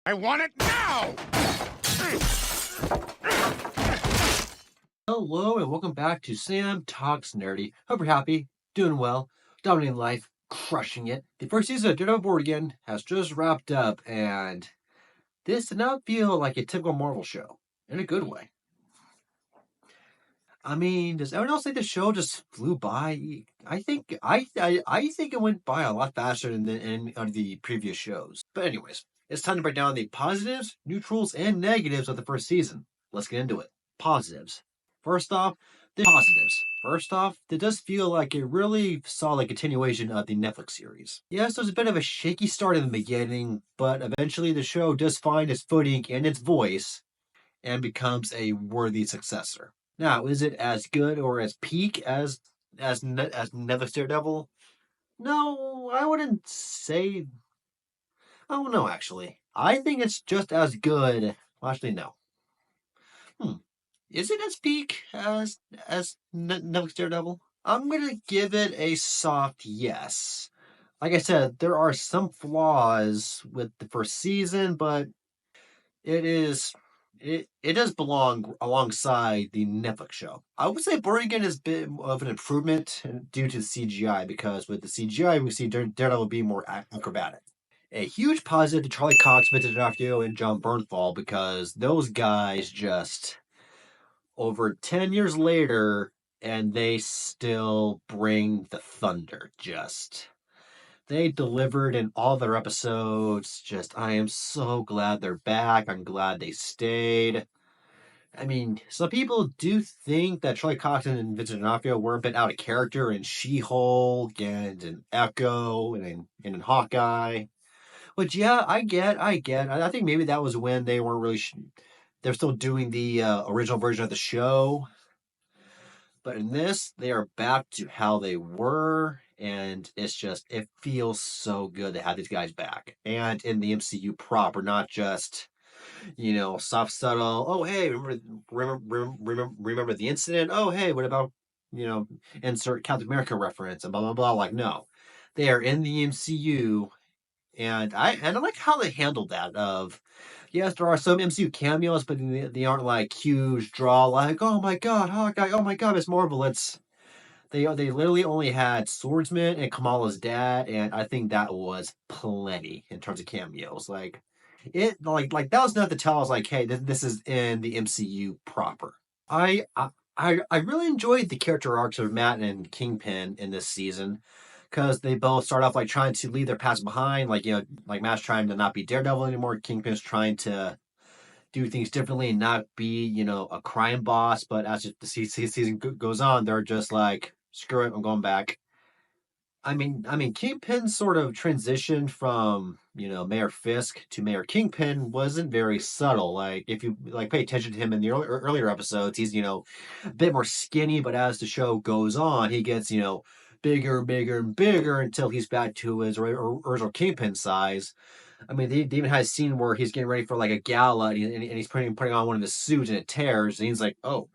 I want it now! Hello and welcome back to Sam Talks Nerdy. Hope you're happy, doing well, dominating life, crushing it. The first season of Daredevil Board Again has just wrapped up, and this did not feel like a typical Marvel show, in a good way. I mean, does everyone else think the show just flew by? I think it went by a lot faster than any of the previous shows. But anyways, it's time to break down the positives, neutrals, and negatives of the first season. Let's get into it. Positives. First off, the positives. First off, it does feel like a really solid continuation of the Netflix series. Yes, there's a bit of a shaky start in the beginning, but eventually the show does find its footing and its voice and becomes a worthy successor. Now, is it as good or as peak as Netflix Daredevil? No, I wouldn't say. I don't know, actually. I think it's just as good. Well, actually, no. Is it as peak as Netflix Daredevil? I'm gonna give it a soft yes. Like I said, there are some flaws with the first season, but it does belong alongside the Netflix show. I would say Born Again is a bit of an improvement due to the CGI, because with the CGI we see Daredevil be more acrobatic. A huge positive to Charlie Cox, Vincent D'Onofrio, and John Bernthal, because those guys just over 10 years later, and they still bring the thunder. They delivered in all their episodes. I am so glad they're back. I'm glad they stayed. I mean, some people do think that Troy Cox and Vincent D'Onofrio were a bit out of character in She-Hulk and in Echo and in Hawkeye. Which, yeah, I get. I think maybe that was when they weren't really. They're still doing the original version of the show. But in this, they are back to how they were, and it feels so good to have these guys back. And in the MCU proper, not just, soft, subtle, oh, hey, remember the incident? Oh, hey, what about, insert Captain America reference and blah, blah, blah. Like, no. They are in the MCU, and I like how they handled that of, yes, there are some MCU cameos, but they aren't like huge draw, like, oh my god, Hawkeye, oh my god, Miss Marvel. They literally only had Swordsman and Kamala's dad, and I think that was plenty in terms of cameos. Like that was enough to tell us, like, hey, this is in the MCU proper. I really enjoyed the character arcs of Matt and Kingpin in this season, because they both start off like trying to leave their past behind. Like, like Matt's trying to not be Daredevil anymore. Kingpin's trying to do things differently and not be, a crime boss. But as the season goes on, they're just like, screw it, I'm going back. I mean, Kingpin's sort of transition from, Mayor Fisk to Mayor Kingpin wasn't very subtle. Like, if you pay attention to him in the earlier episodes, he's, a bit more skinny, but as the show goes on, he gets, bigger, bigger, and bigger until he's back to his original Kingpin size. I mean, they even had a scene where he's getting ready for like a gala, and he's putting on one of his suits, and it tears, and he's like, "Oh,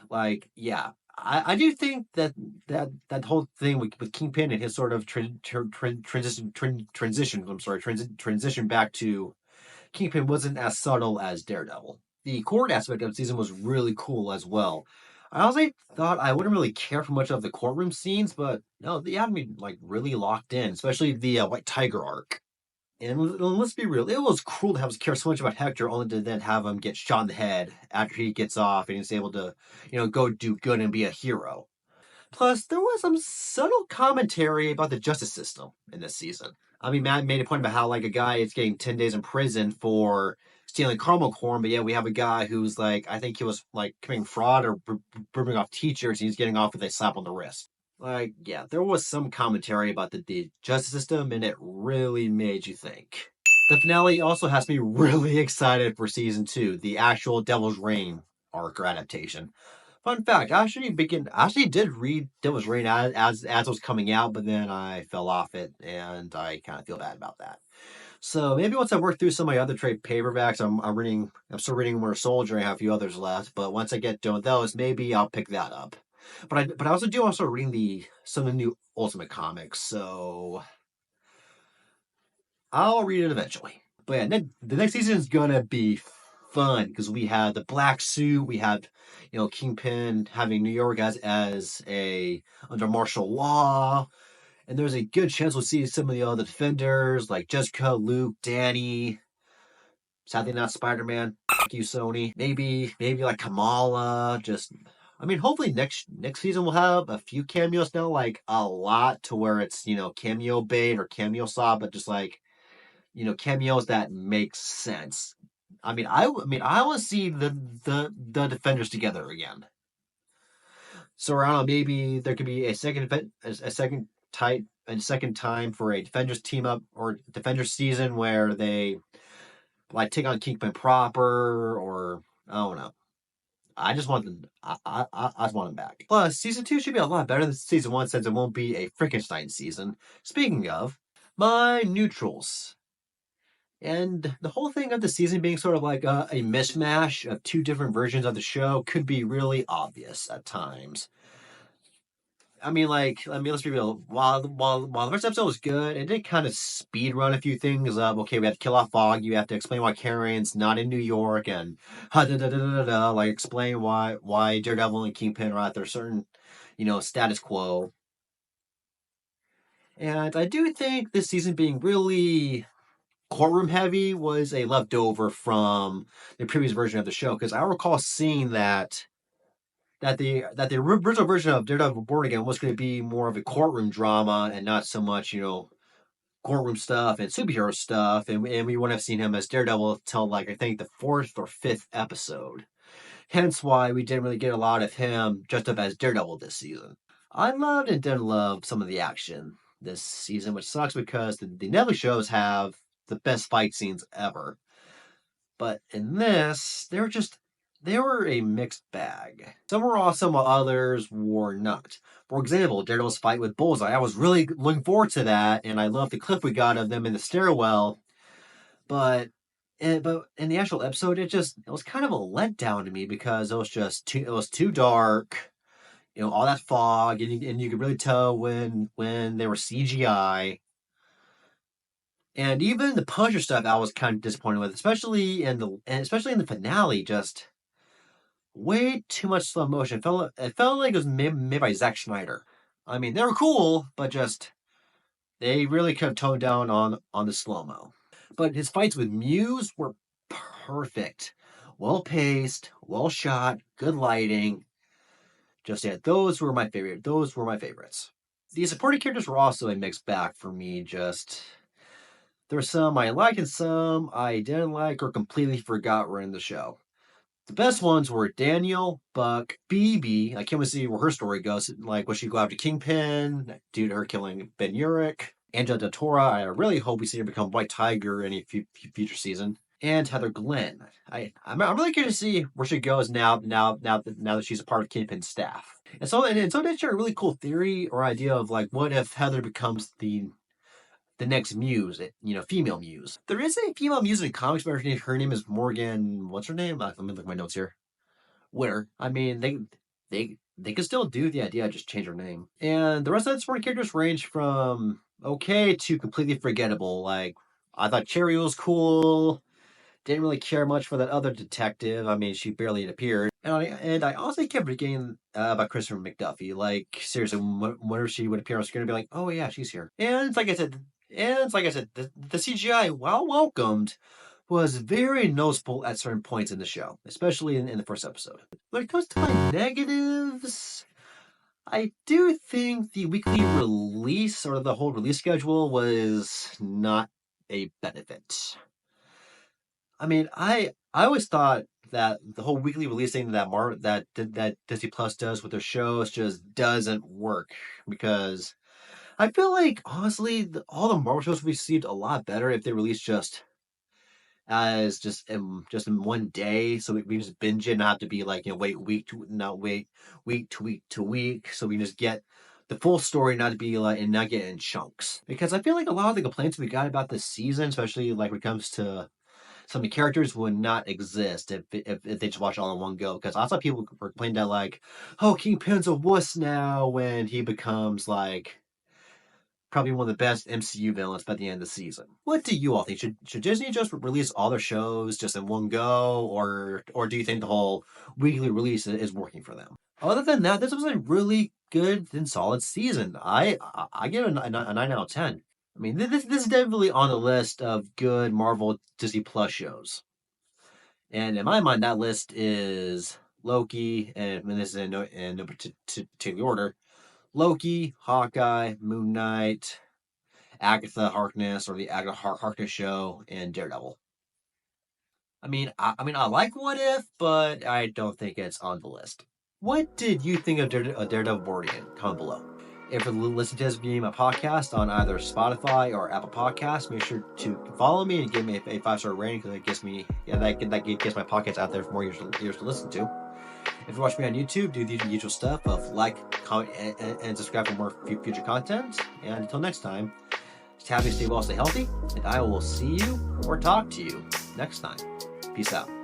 like, yeah." I do think that whole thing with Kingpin and his sort of transition back to Kingpin wasn't as subtle as Daredevil. The court aspect of the season was really cool as well. I also thought I wouldn't really care for much of the courtroom scenes, but no, they had me like really locked in, especially the White Tiger arc. And let's be real, it was cruel to have us care so much about Hector, only to then have him get shot in the head after he gets off and he's able to, go do good and be a hero. Plus, there was some subtle commentary about the justice system in this season. I mean, Matt made a point about how, like, a guy is getting 10 days in prison for stealing caramel corn, but yeah, we have a guy who's, like, I think he was, like, committing fraud or bribbing off teachers, and he's getting off with a slap on the wrist. Like, yeah, there was some commentary about the justice system, and it really made you think. The finale also has me really excited for season 2, the actual Devil's Reign arc or adaptation. Fun fact, I actually did read Devil's Reign as it was coming out, but then I fell off it, and I kind of feel bad about that. So maybe once I work through some of my other trade paperbacks, I'm still reading Winter Soldier. I have a few others left, but once I get done with those, maybe I'll pick that up. But I also reading some of the new Ultimate comics, so I'll read it eventually. But yeah, the next season is gonna be fun because we have the black suit, we have Kingpin having New York as a under martial law, and there's a good chance we'll see some of the other defenders like Jessica, Luke, Danny. Sadly, not Spider Man. Fuck you, Sony. Maybe like Kamala. Just, I mean, hopefully next season we'll have a few cameos now, like a lot to where it's cameo bait or cameo saw, but just like cameos that make sense. I want to see the defenders together again. So I don't know, maybe there could be a second type and second time for a defenders team up or defenders season where they like take on Kingpin proper, or I don't know. I just want them. I just want them back. Plus, season 2 should be a lot better than season 1 since it won't be a Frankenstein season. Speaking of, my neutrals. And the whole thing of the season being sort of like a mishmash of two different versions of the show could be really obvious at times. Let's be real. While the first episode was good, it did kind of speed run a few things up. Okay, we have to kill off Fog. You have to explain why Karen's not in New York, and like explain why Daredevil and Kingpin are at their certain, status quo. And I do think this season being really courtroom heavy was a leftover from the previous version of the show because I recall seeing that the original version of Daredevil Born Again was going to be more of a courtroom drama and not so much courtroom stuff and superhero stuff, and we wouldn't have seen him as Daredevil till like I think the fourth or fifth episode. Hence why we didn't really get a lot of him dressed up as Daredevil this season. I loved and didn't love some of the action this season, which sucks because the Netflix shows have the best fight scenes ever. But in this, they were a mixed bag. Some were awesome while others were not. For example, Daredevil's fight with Bullseye. I was really looking forward to that, and I loved the clip we got of them in the stairwell. But in the actual episode, it was kind of a letdown to me because it was too dark. All that fog, and you could really tell when they were CGI. And even the Punisher stuff, I was kind of disappointed with, especially in the finale. Just way too much slow motion. It felt like it was made by Zack Snyder. I mean, they were cool, but just they really could have toned down on the slow mo. But his fights with Muse were perfect, well paced, well shot, good lighting. Just yeah, those were my favorite. Those were my favorites. The supporting characters were also a mixed bag for me. Just there were some I liked and some I didn't like or completely forgot were in the show. The best ones were Daniel, Buck, BB. I can't wait to see where her story goes. Like, will she go after Kingpin due to her killing Ben Urich? Angela Datora, I really hope we see her become White Tiger in a future season. And Heather Glenn. I'm really curious to see where she goes now that she's a part of Kingpin's staff. And so they share a really cool theory or idea of like, what if Heather becomes the next Muse, female Muse. There is a female Muse in comics, but her name is Morgan. What's her name? Let me look at my notes here. Winter. I mean, they could still do the idea, just change her name. And the rest of the supporting characters range from okay to completely forgettable. Like I thought Cherry was cool. Didn't really care much for that other detective. I mean, she barely appeared. And I also kept forgetting about Christopher McDuffie. Like, seriously, whenever she would appear on screen, I'd be like, oh, yeah, she's here. And it's like I said, the CGI, while welcomed, was very noticeable at certain points in the show, especially in the first episode. When it comes to my negatives, I do think the weekly release or the whole release schedule was not a benefit. I mean, I always thought that the whole weekly releasing that Disney Plus does with their shows just doesn't work because I feel like honestly all the Marvel shows received a lot better if they released just in one day, so we can just binge it, not have to be like wait week to week, so we can just get the full story, not to be like and not get in chunks. Because I feel like a lot of the complaints we got about this season, especially like when it comes to some of the characters would not exist if they just watch all in one go. Because I saw people were complaining that like, oh, Kingpin's a wuss now when he becomes like probably one of the best MCU villains by the end of the season. What do you all think? Should Disney just release all their shows just in one go, or do you think the whole weekly release is working for them? Other than that, this was a really good and solid season. I give it a 9 out of 10. I mean, this is definitely on the list of good Marvel Disney Plus shows. And in my mind, that list is Loki, and this is in no particular order: Loki, Hawkeye, Moon Knight, Agatha Harkness, or the Agatha Harkness show, and Daredevil. I like What If, but I don't think it's on the list. What did you think of Daredevil Boardian? Comment below. If you're listening to this via my podcast on either Spotify or Apple Podcasts, make sure to follow me and give me a 5-star rating, because it gets me that gets my podcast out there for more ears to listen to. If you're watching me on YouTube, do the usual stuff of like, comment, and subscribe for more future content. And until next time, stay happy, stay well, stay healthy, and I will see you or talk to you next time. Peace out.